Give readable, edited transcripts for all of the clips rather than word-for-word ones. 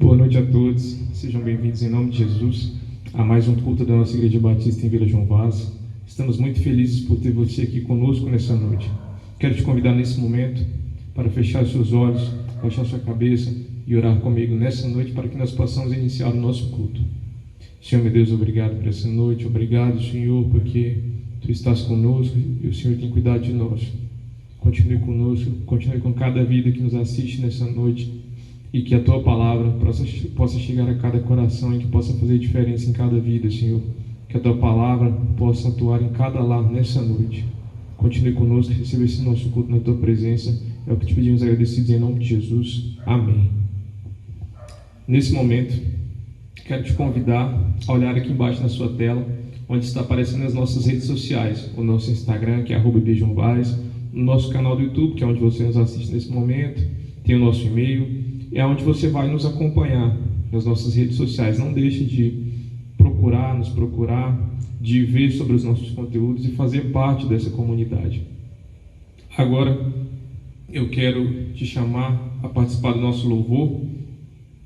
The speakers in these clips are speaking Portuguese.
Boa noite a todos, sejam bem-vindos em nome de Jesus a mais um culto da nossa Igreja Batista em Vila João Vaz. Estamos muito felizes por ter você aqui conosco nessa noite. Quero te convidar nesse momento para fechar os seus olhos, baixar sua cabeça e orar comigo nessa noite para que nós possamos iniciar o nosso culto. Senhor, meu Deus, obrigado por essa noite, obrigado, Senhor, porque Tu estás conosco e o Senhor tem cuidado de nós. Continue conosco, continue com cada vida que nos assiste nessa noite e que a Tua palavra possa chegar a cada coração e que possa fazer diferença em cada vida, Senhor. Que a Tua palavra possa atuar em cada lar nessa noite. Continue conosco, receba esse nosso culto na Tua presença. É o que te pedimos agradecidos em nome de Jesus. Amém. Nesse momento, quero te convidar a olhar aqui embaixo na sua tela, onde está aparecendo as nossas redes sociais. O nosso Instagram, que é @bjoãovaz, o nosso canal do YouTube, que é onde você nos assiste nesse momento, tem o nosso e-mail, é onde você vai nos acompanhar nas nossas redes sociais. Não deixe de nos procurar, de ver sobre os nossos conteúdos e fazer parte dessa comunidade. Agora, eu quero te chamar a participar do nosso louvor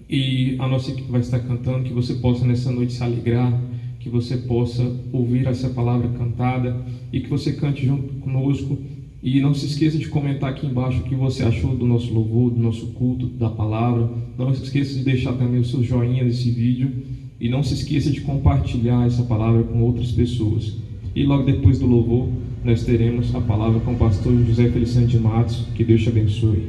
e a nossa equipe vai estar cantando, que você possa nessa noite se alegrar, que você possa ouvir essa palavra cantada e que você cante junto conosco. E não se esqueça de comentar aqui embaixo o que você achou do nosso louvor, do nosso culto, da palavra. Não se esqueça de deixar também o seu joinha nesse vídeo e não se esqueça de compartilhar essa palavra com outras pessoas. E logo depois do louvor, nós teremos a palavra com o pastor José Feliciano de Matos. Que Deus te abençoe.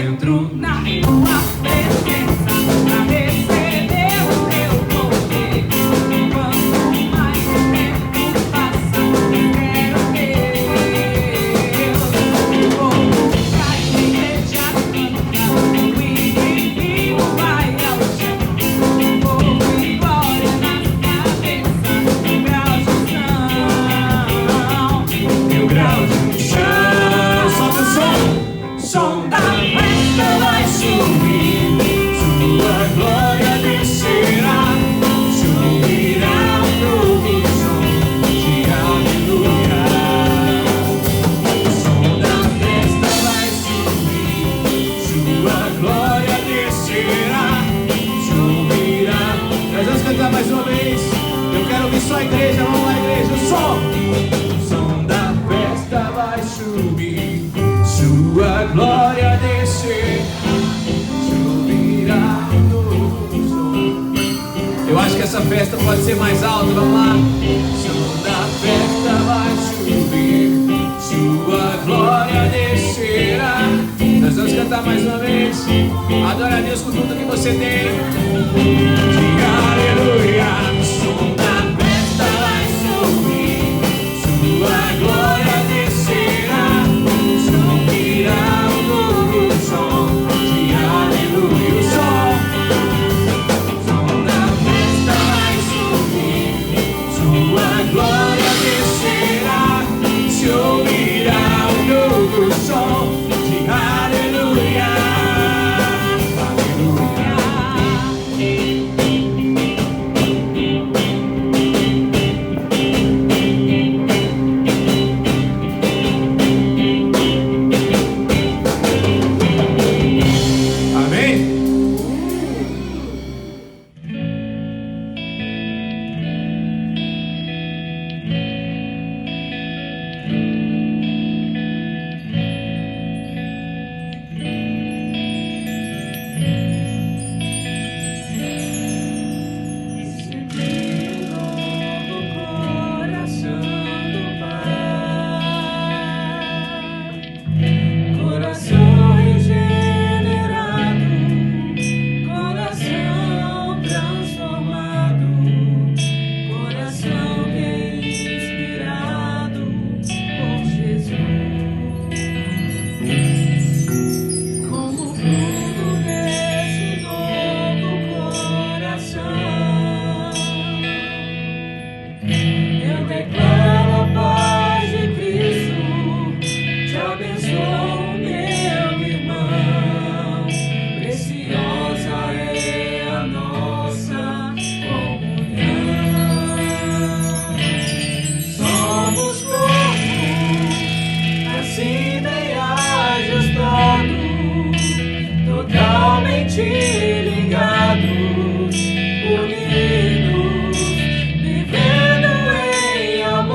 entro na tua presença pra receber o teu poder. Quanto mais o tempo passa, quero Deus. O povo cai, a igreja canta, o inimigo vai ao chão. Fogo e glória nas cabeças, mil graus de unção, mil graus de unção. Sobe o som da festa vai subir, sua glória descerá, subirá um novo som de aleluia. O som da festa vai subir, sua glória descerá, subirá. Nós vamos cantar mais uma vez. Eu quero ouvir só a igreja. Vamos lá, igreja. O som da festa vai subir, sua glória descer, subirá um novo som. Eu acho que essa festa pode ser mais alta. Vamos lá. O som da festa vai subir, sua glória descerá. Nós vamos cantar mais uma vez. Adora a Deus com tudo que você tem. Diga aleluia. O som da festa vai subir, sua glória descerá, subirá um novo som de aleluia. O som da festa vai subir, sua glória descerá, se ouvirá um novo som de aleluia. Aleluia. Amém? Coração regenerado, coração transformado, coração que é inspirado por Jesus. Como fruto desse novo coração, eu declaro a paz de Cristo, te abençoo, meu irmão. Preciosa é a nossa comunhão. Somos corpo, assim bem ajustados, totalmente ligados, unidos, vivendo em amor.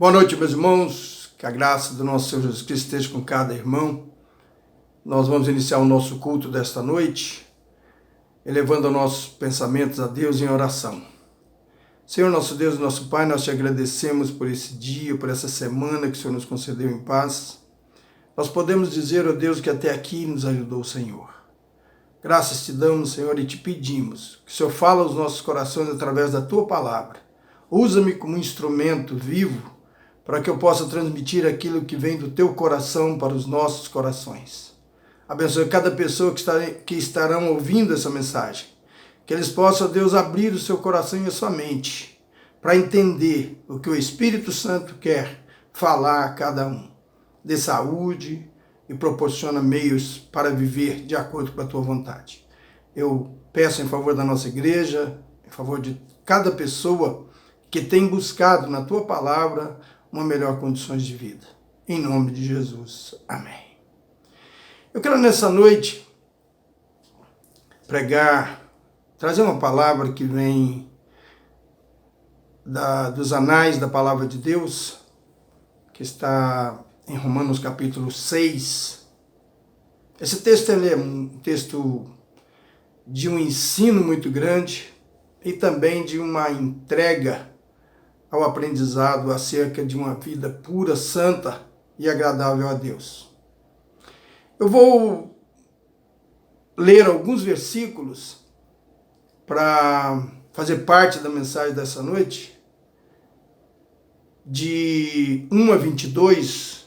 Boa noite, meus irmãos. Que a graça do nosso Senhor Jesus Cristo esteja com cada irmão. Nós vamos iniciar o nosso culto desta noite, elevando nossos pensamentos a Deus em oração. Senhor, nosso Deus, nosso Pai, nós te agradecemos por esse dia, por essa semana que o Senhor nos concedeu em paz. Nós podemos dizer, ó Deus, que até aqui nos ajudou o Senhor. Graças te damos, Senhor, e te pedimos que o Senhor fale aos nossos corações através da tua palavra. Usa-me como instrumento vivo para que eu possa transmitir aquilo que vem do teu coração para os nossos corações. Abençoe cada pessoa que estarão ouvindo essa mensagem. Que eles possam, Deus, abrir o seu coração e a sua mente para entender o que o Espírito Santo quer falar a cada um. Dê saúde e proporciona meios para viver de acordo com a tua vontade. Eu peço em favor da nossa igreja, em favor de cada pessoa que tem buscado na tua palavra uma melhor condições de vida. Em nome de Jesus. Amém. Eu quero nessa noite trazer uma palavra que vem dos anais da palavra de Deus, que está em Romanos capítulo 6. Esse texto é um texto de um ensino muito grande e também de uma entrega ao aprendizado acerca de uma vida pura, santa e agradável a Deus. Eu vou ler alguns versículos para fazer parte da mensagem dessa noite, de 1 a 22.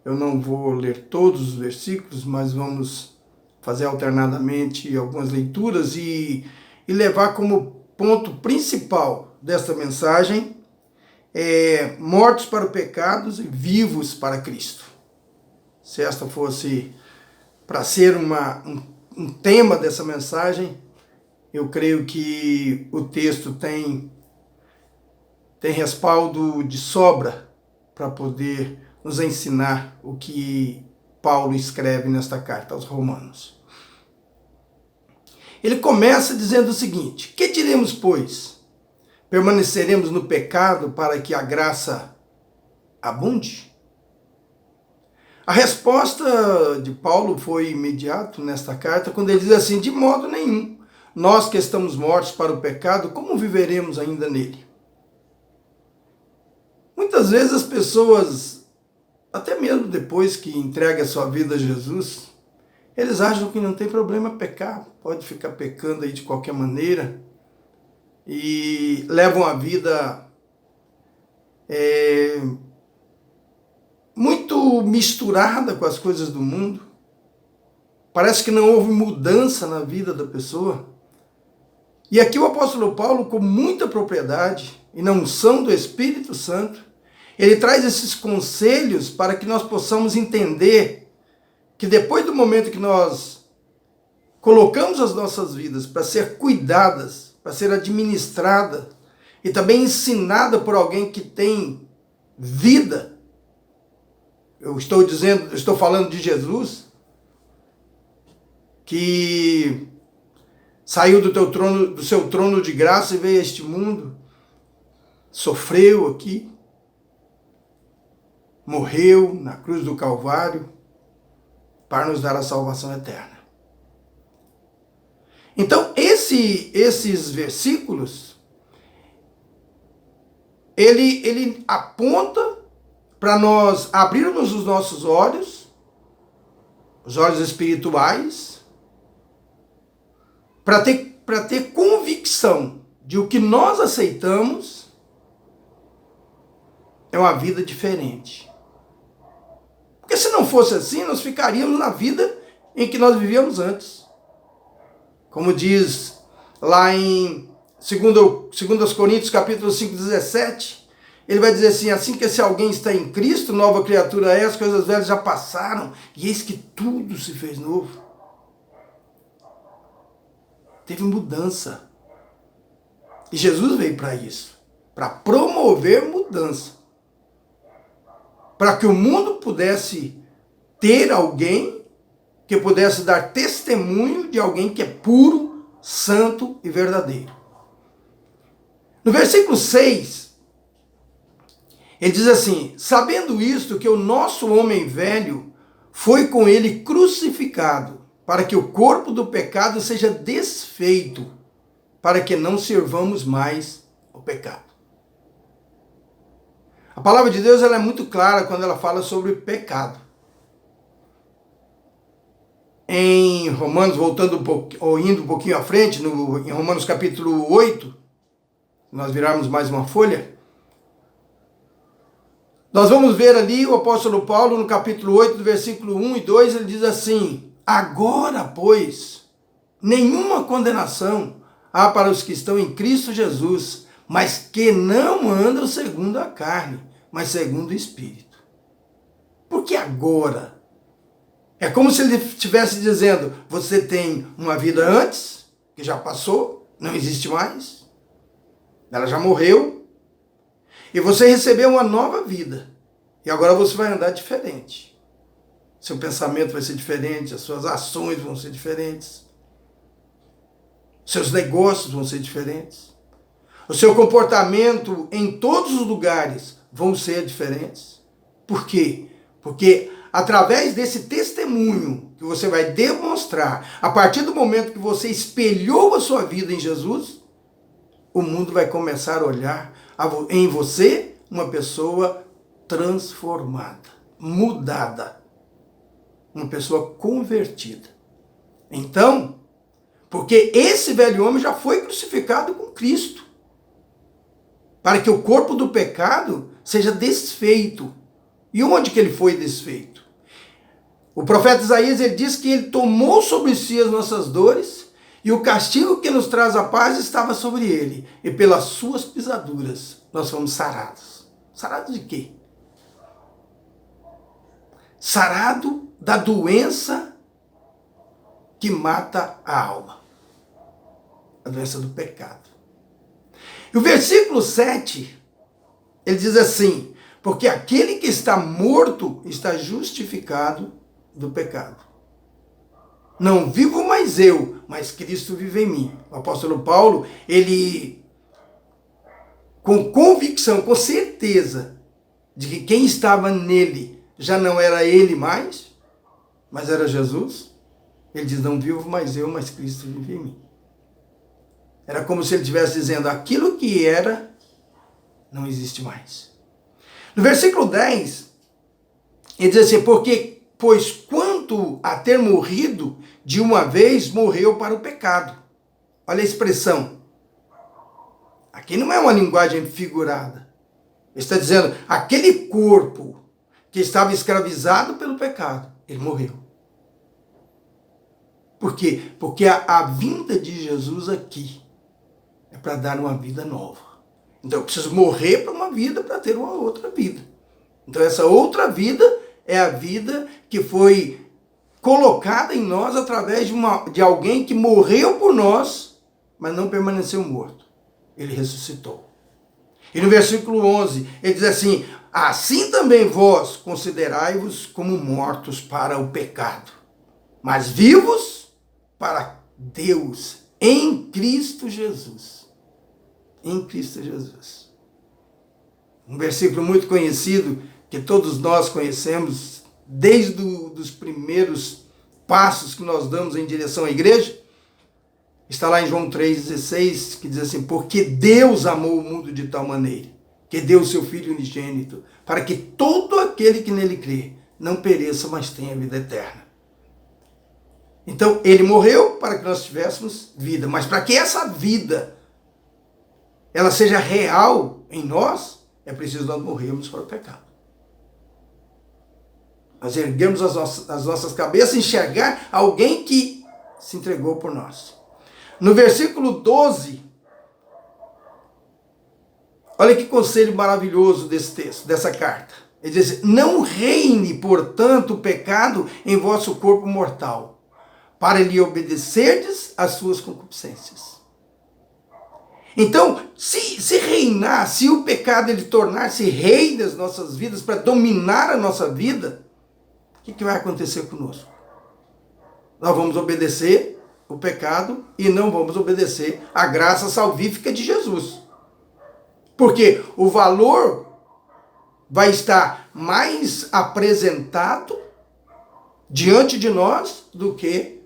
Eu não vou ler todos os versículos, mas vamos fazer alternadamente algumas leituras e levar como ponto principal desta mensagem mortos para os pecados e vivos para Cristo. Se esta fosse para ser um tema dessa mensagem, eu creio que o texto tem respaldo de sobra para poder nos ensinar o que Paulo escreve nesta carta aos Romanos. Ele começa dizendo o seguinte: que diremos, pois? Permaneceremos no pecado para que a graça abunde? A resposta de Paulo foi imediata nesta carta, quando ele diz assim: de modo nenhum. Nós que estamos mortos para o pecado, como viveremos ainda nele? Muitas vezes as pessoas, até mesmo depois que entregam a sua vida a Jesus, eles acham que não tem problema pecar, pode ficar pecando aí de qualquer maneira, e levam a vida muito misturada com as coisas do mundo. Parece que não houve mudança na vida da pessoa. E aqui o apóstolo Paulo, com muita propriedade e na unção do Espírito Santo, ele traz esses conselhos para que nós possamos entender que depois do momento que nós colocamos as nossas vidas para ser cuidadas, para ser administrada e também ensinada por alguém que tem vida, eu estou falando de Jesus, que saiu do seu trono de graça e veio a este mundo, sofreu aqui, morreu na cruz do Calvário para nos dar a salvação eterna. Então, esses versículos, ele aponta para nós abrirmos os nossos olhos, os olhos espirituais, para ter convicção de o que nós aceitamos é uma vida diferente. Porque se não fosse assim, nós ficaríamos na vida em que nós vivíamos antes. Como diz lá em 2 Coríntios capítulo 5:17, ele vai dizer assim que se alguém está em Cristo, nova criatura é, as coisas velhas já passaram, e eis que tudo se fez novo. Teve mudança. E Jesus veio para isso, para promover mudança. Para que o mundo pudesse ter alguém que pudesse dar testemunho de alguém que é puro, santo e verdadeiro. No versículo 6, Ele diz assim: sabendo isto, que o nosso homem velho foi com ele crucificado, para que o corpo do pecado seja desfeito, para que não servamos mais ao pecado. A palavra de Deus ela é muito clara quando ela fala sobre pecado. Em Romanos, voltando ou indo um pouquinho à frente, em Romanos capítulo 8, se nós virarmos mais uma folha, nós vamos ver ali o apóstolo Paulo no capítulo 8, do versículo 1 e 2, ele diz assim: agora, pois, nenhuma condenação há para os que estão em Cristo Jesus, mas que não andam segundo a carne, mas segundo o Espírito. Por que agora? É como se ele estivesse dizendo: você tem uma vida antes, que já passou, não existe mais, ela já morreu, e você recebeu uma nova vida, e agora você vai andar diferente. Seu pensamento vai ser diferente, as suas ações vão ser diferentes, seus negócios vão ser diferentes, o seu comportamento em todos os lugares vão ser diferentes. Por quê? Porque através desse testemunho que você vai demonstrar, a partir do momento que você espelhou a sua vida em Jesus, o mundo vai começar a olhar em você uma pessoa transformada, mudada, uma pessoa convertida. Então, porque esse velho homem já foi crucificado com Cristo, para que o corpo do pecado seja desfeito. E onde que ele foi desfeito? O profeta Isaías ele diz que ele tomou sobre si as nossas dores, e o castigo que nos traz a paz estava sobre ele, e pelas suas pisaduras nós fomos sarados. Sarados de quê? Sarado da doença que mata a alma, a doença do pecado. E o versículo 7, ele diz assim: porque aquele que está morto está justificado do pecado. Não vivo mais eu, mas Cristo vive em mim. O apóstolo Paulo, ele, com convicção, com certeza, de que quem estava nele já não era ele mais, mas era Jesus, ele diz: não vivo mais eu, mas Cristo vive em mim. Era como se ele estivesse dizendo: aquilo que era, não existe mais. No versículo 10, ele diz assim: pois quanto a ter morrido, de uma vez morreu para o pecado. Olha a expressão. Aqui não é uma linguagem figurada. Ele está dizendo: aquele corpo que estava escravizado pelo pecado, ele morreu. Por quê? Porque a vinda de Jesus aqui é para dar uma vida nova. Então eu preciso morrer para uma vida para ter uma outra vida. Então essa outra vida é a vida que foi colocada em nós através de alguém que morreu por nós, mas não permaneceu morto. Ele ressuscitou. E no versículo 11, ele diz assim: assim também vós considerai-vos como mortos para o pecado, mas vivos para Deus em Cristo Jesus. Em Cristo Jesus. Um versículo muito conhecido, que todos nós conhecemos, desde os primeiros passos que nós damos em direção à igreja, está lá em João 3,16, que diz assim: porque Deus amou o mundo de tal maneira, que deu o seu Filho unigênito, para que todo aquele que nele crê não pereça, mas tenha vida eterna. Então, ele morreu para que nós tivéssemos vida, mas para que essa vida ela seja real em nós, é preciso nós morrermos para o pecado. Nós erguemos as nossas cabeças e enxergar alguém que se entregou por nós. No versículo 12, olha que conselho maravilhoso desse texto, dessa carta. Ele diz: não reine, portanto, o pecado em vosso corpo mortal, para lhe obedecerdes às suas concupiscências. Então, se reinar, se o pecado ele tornar-se rei das nossas vidas, para dominar a nossa vida, o que vai acontecer conosco? Nós vamos obedecer o pecado e não vamos obedecer a graça salvífica de Jesus. Porque o valor vai estar mais apresentado diante de nós do que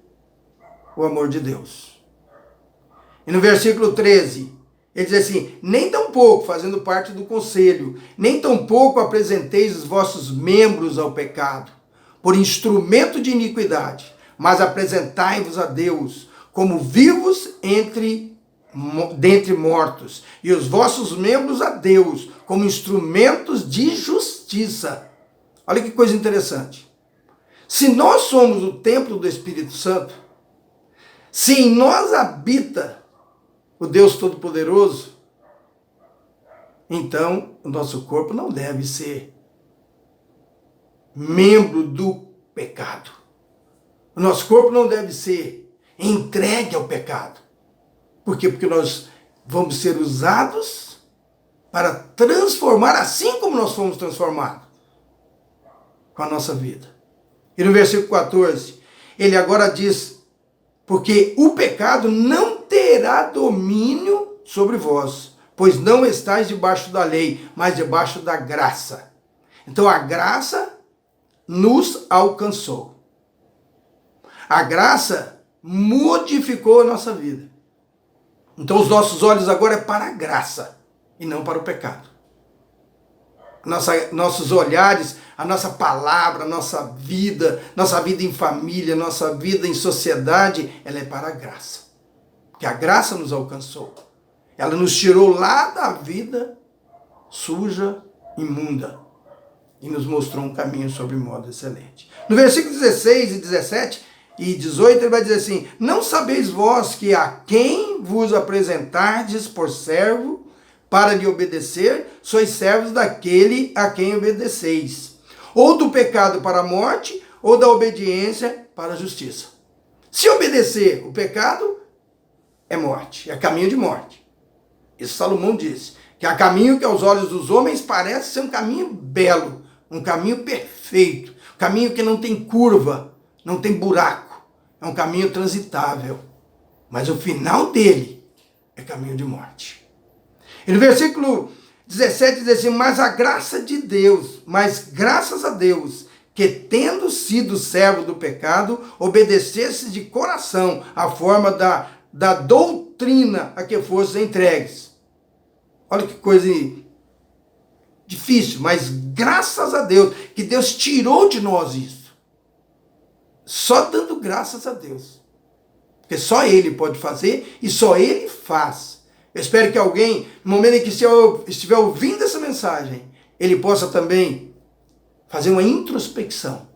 o amor de Deus. E no versículo 13, ele diz assim: nem tampouco, fazendo parte do conselho, nem tampouco apresenteis os vossos membros ao pecado, por instrumento de iniquidade, mas apresentai-vos a Deus como vivos dentre mortos, e os vossos membros a Deus como instrumentos de justiça. Olha que coisa interessante. Se nós somos o templo do Espírito Santo, se em nós habita o Deus Todo-Poderoso, então o nosso corpo não deve ser membro do pecado. O nosso corpo não deve ser entregue ao pecado. Por quê? Porque nós vamos ser usados para transformar, assim como nós fomos transformados com a nossa vida. E no versículo 14, ele agora diz: porque o pecado não terá domínio sobre vós, pois não estáis debaixo da lei, mas debaixo da graça. Então a graça nos alcançou. A graça modificou a nossa vida. Então os nossos olhos agora é para a graça e não para o pecado. Nossos olhares, a nossa palavra, a nossa vida em família, nossa vida em sociedade, ela é para a graça. Que a graça nos alcançou. Ela nos tirou lá da vida suja, imunda, e nos mostrou um caminho sobre modo excelente. No versículo 16 e 17 e 18, ele vai dizer assim: não sabeis vós que a quem vos apresentardes por servo para lhe obedecer, sois servos daquele a quem obedeceis, ou do pecado para a morte, ou da obediência para a justiça. Se obedecer o pecado, é morte, é caminho de morte. Isso Salomão disse, que há caminho que aos olhos dos homens parece ser um caminho belo, um caminho perfeito, um caminho que não tem curva, não tem buraco, é um caminho transitável, mas o final dele é caminho de morte. E no versículo 17 diz assim: mas a graça de Deus, mas graças a Deus, que tendo sido servo do pecado, obedecesse de coração a forma da doutrina a que fossem entregues. Olha que coisa difícil, mas graças a Deus, que Deus tirou de nós isso. Só dando graças a Deus. Porque só Ele pode fazer e só Ele faz. Eu espero que alguém, no momento em que estiver ouvindo essa mensagem, ele possa também fazer uma introspecção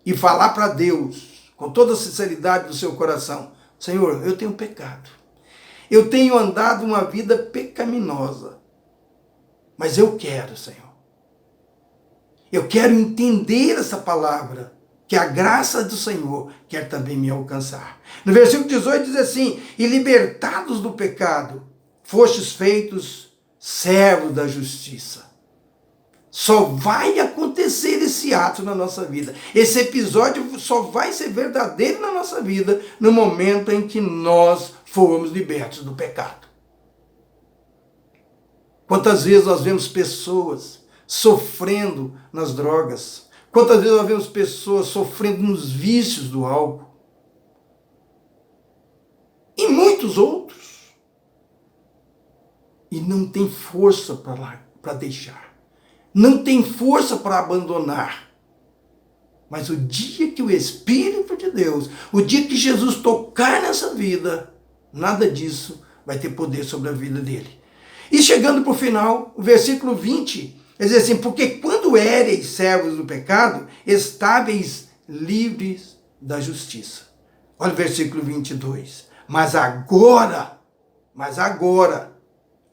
e falar para Deus, com toda a sinceridade do seu coração: Senhor, eu tenho pecado. Eu tenho andado uma vida pecaminosa. Mas eu quero, Senhor. Eu quero entender essa palavra, que a graça do Senhor quer também me alcançar. No versículo 18 diz assim: e libertados do pecado, fostes feitos servos da justiça. Só vai acontecer esse ato na nossa vida. Esse episódio só vai ser verdadeiro na nossa vida no momento em que nós formos libertos do pecado. Quantas vezes nós vemos pessoas sofrendo nas drogas? Quantas vezes nós vemos pessoas sofrendo nos vícios do álcool? E muitos outros. E não tem força para deixar. Não tem força para abandonar. Mas o dia que o Espírito de Deus, o dia que Jesus tocar nessa vida, nada disso vai ter poder sobre a vida dele. E chegando para o final, o versículo 20, ele diz assim: porque quando éreis servos do pecado, estáveis livres da justiça. Olha o versículo 22. Mas agora,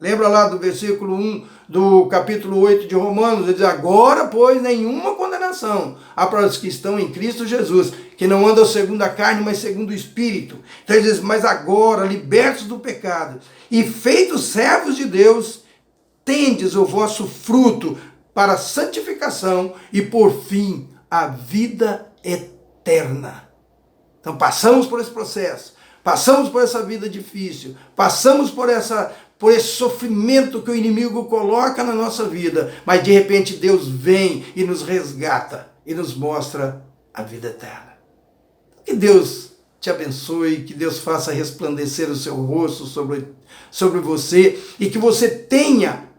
lembra lá do versículo 1 do capítulo 8 de Romanos, ele diz: agora, pois, nenhuma condenação há para os que estão em Cristo Jesus, que não andam segundo a carne, mas segundo o Espírito. Então ele diz: mas agora, libertos do pecado e feitos servos de Deus, tendes o vosso fruto para a santificação e, por fim, a vida eterna. Então passamos por esse processo, passamos por essa vida difícil, passamos por por esse sofrimento que o inimigo coloca na nossa vida, mas de repente Deus vem e nos resgata e nos mostra a vida eterna. Que Deus te abençoe, que Deus faça resplandecer o seu rosto sobre você e que você tenha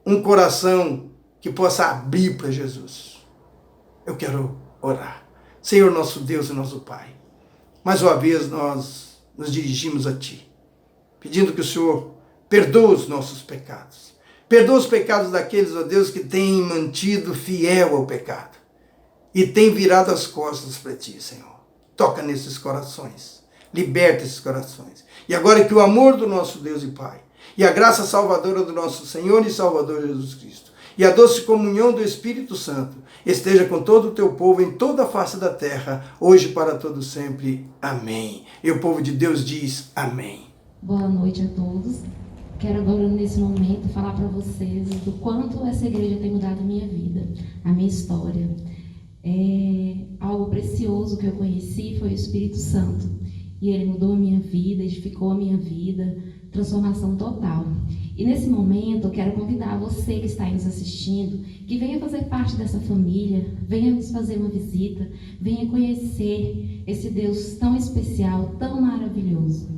um coração que possa abrir para Jesus. Eu quero orar. Senhor, nosso Deus e nosso Pai, mais uma vez nós nos dirigimos a Ti, pedindo que o Senhor perdoa os nossos pecados. Perdoa os pecados daqueles, ó Deus, que têm mantido fiel ao pecado e têm virado as costas para Ti, Senhor. Toca nesses corações, liberta esses corações. E agora que o amor do nosso Deus e Pai, e a graça salvadora do nosso Senhor e Salvador Jesus Cristo, e a doce comunhão do Espírito Santo, esteja com todo o teu povo em toda a face da terra, hoje e para todo sempre. Amém. E o povo de Deus diz amém. Boa noite a todos. Quero agora, nesse momento, falar para vocês do quanto essa igreja tem mudado a minha vida, a minha história. Algo precioso que eu conheci foi o Espírito Santo. E ele mudou a minha vida, edificou a minha vida, transformação total. E nesse momento eu quero convidar você que está aí nos assistindo, que venha fazer parte dessa família, venha nos fazer uma visita, venha conhecer esse Deus tão especial, tão maravilhoso.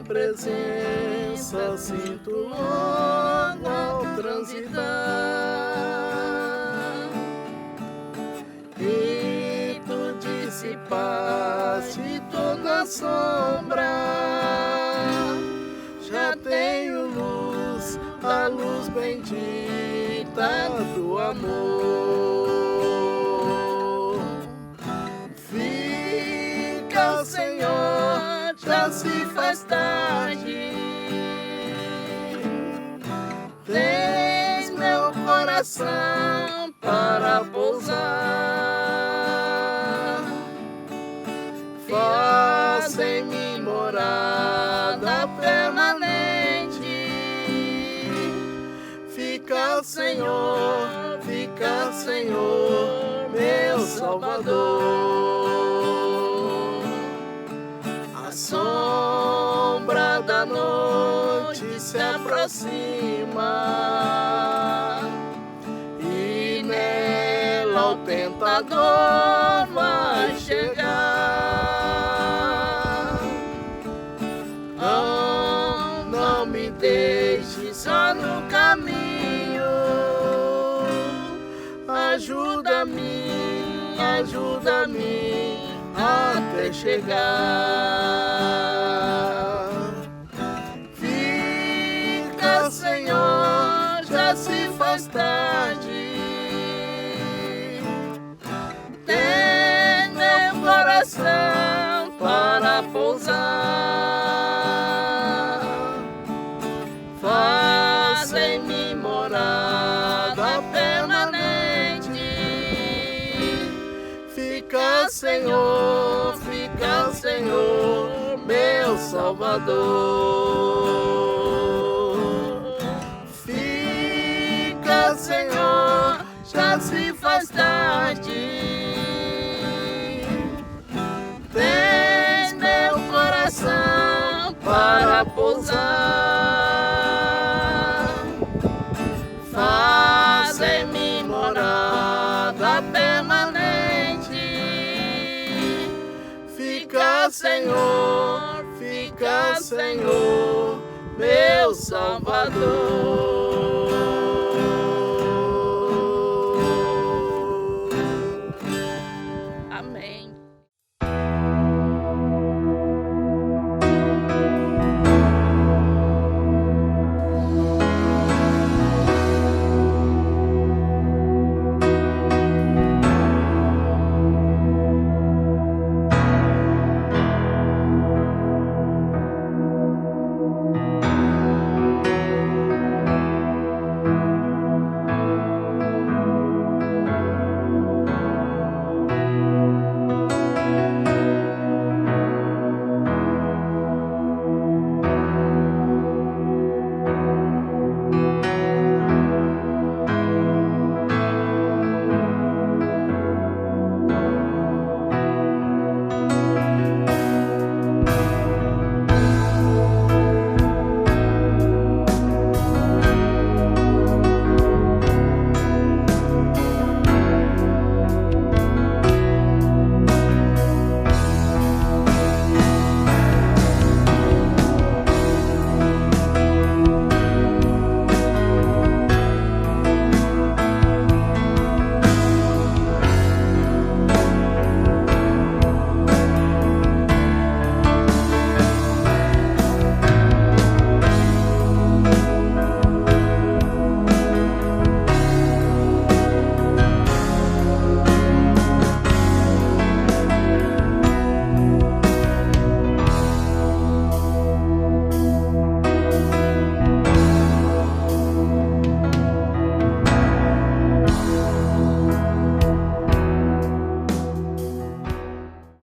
Presença sinto logo ao transitar, e tu dissipaste toda sombra. Já tenho luz, a luz bendita do amor. Fica, Senhor, já se faz tarde. Tens meu coração para pousar. Faz em mim morada permanente. Fica, Senhor, meu Salvador. A sombra da noite se aproxima e nela o tentador vai chegar. Não me deixe só no caminho. Ajuda-me até chegar. Fica, Senhor, já se faz tarde. Tem meu coração para pousar. Faz em mim morada permanente. Fica, Senhor, meu Salvador. Fica, Senhor, já se faz tarde. Tens meu coração para pousar. Faz em mim morada permanente. Fica, Senhor, meu Salvador.